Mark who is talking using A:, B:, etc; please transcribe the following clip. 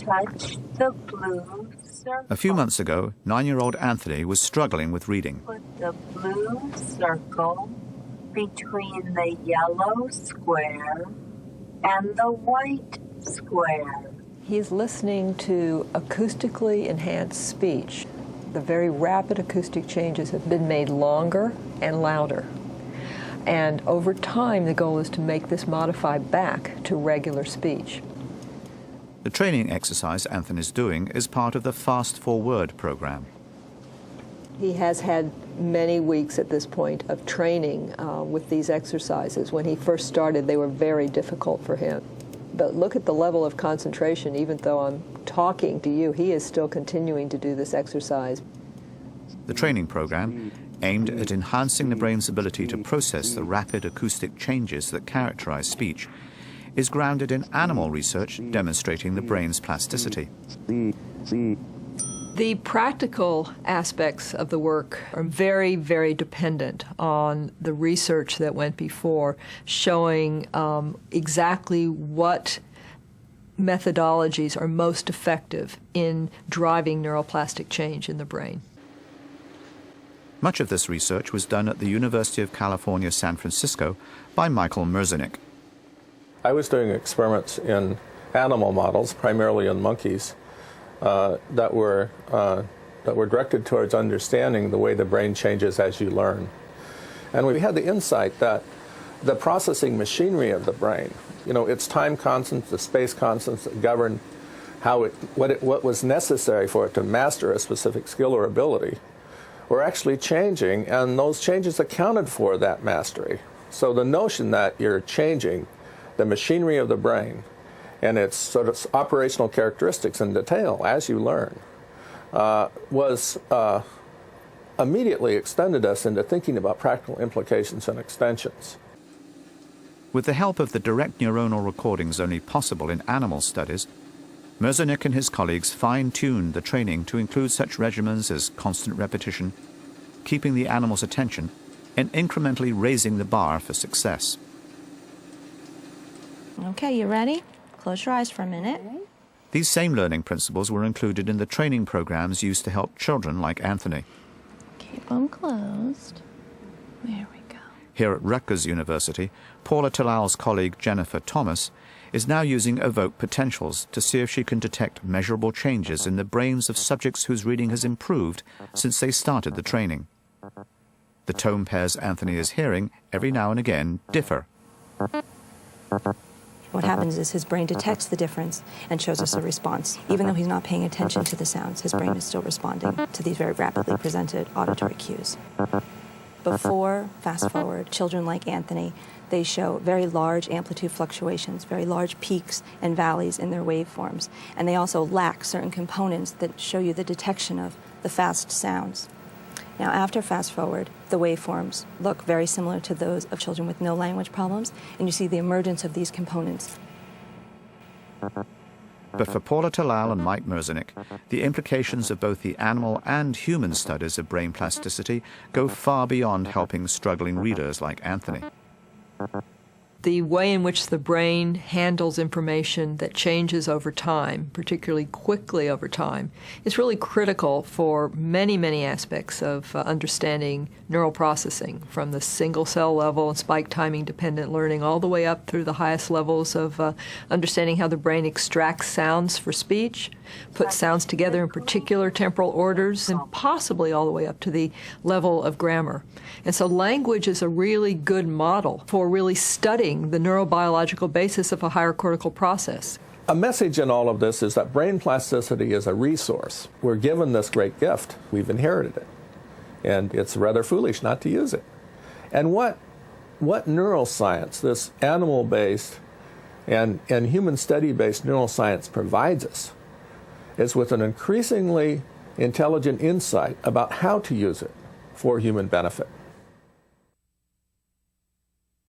A: touch the blue circle.
B: A few months ago, 9-year-old Anthony was struggling with reading.
A: Put the blue circle between the yellow square and the white square.
C: He's listening to acoustically enhanced speech. The very rapid acoustic changes have been made longer and louder. And over time, the goal is to make this modify back to regular speech.
B: The training exercise Anthony's doing is part of the Fast Forward program.
C: He has had many weeks at this point of training with these exercises. When he first started, they were very difficult for him. But look at the level of concentration. Even though I'm talking to you, he is still continuing to do this exercise.
B: The training program, aimed at enhancing the brain's ability to process the rapid acoustic changes that characterize speech, is grounded in animal research demonstrating the brain's plasticity.
C: The practical aspects of the work are very, very dependent on the research that went before, showing exactly what methodologies are most effective in driving neuroplastic change in the brain.
B: Much of this research was done at the University of California, San Francisco by Michael Merzenich.
D: I was doing experiments in animal models, primarily in monkeys, that were directed towards understanding the way the brain changes as you learn. And we had the insight that the processing machinery of the brain, its time constants, the space constants that govern what was necessary for it to master a specific skill or ability, were actually changing, and those changes accounted for that mastery. So the notion that you're changing the machinery of the brain and its sort of operational characteristics in detail as you learn was immediately extended us into thinking about practical implications and extensions.
B: With the help of the direct neuronal recordings only possible in animal studies, Merzenich and his colleagues fine-tuned the training to include such regimens as constant repetition, keeping the animal's attention, and incrementally raising the bar for success.
E: Okay, you ready? Close your eyes for a minute.
B: These same learning principles were included in the training programs used to help children like Anthony.
E: Keep them closed. There we go.
B: Here at Rutgers University, Paula Talal's colleague Jennifer Thomas is now using evoked potentials to see if she can detect measurable changes in the brains of subjects whose reading has improved since they started the training. The tone pairs Anthony is hearing every now and again differ.
E: What happens is his brain detects the difference and shows us a response. Even though he's not paying attention to the sounds, his brain is still responding to these very rapidly presented auditory cues. Before Fast Forward, children like Anthony, they show very large amplitude fluctuations, very large peaks and valleys in their waveforms. And they also lack certain components that show you the detection of the fast sounds. Now, after Fast Forward, the waveforms look very similar to those of children with no language problems, and you see the emergence of these components.
B: But for Paula Talal and Mike Merzenich, the implications of both the animal and human studies of brain plasticity go far beyond helping struggling readers like Anthony.
C: The way in which the brain handles information that changes over time, particularly quickly over time, is really critical for many, many aspects of understanding neural processing, from the single-cell level and spike timing dependent learning all the way up through the highest levels of understanding how the brain extracts sounds for speech, puts sounds together in particular temporal orders, and possibly all the way up to the level of grammar. And so language is a really good model for really studying the neurobiological basis of a higher cortical process.
D: A message in all of this is that brain plasticity is a resource. We're given this great gift. We've inherited it. And it's rather foolish not to use it. And what neuroscience, this animal-based and human study-based neuroscience provides us is with an increasingly intelligent insight about how to use it for human benefit.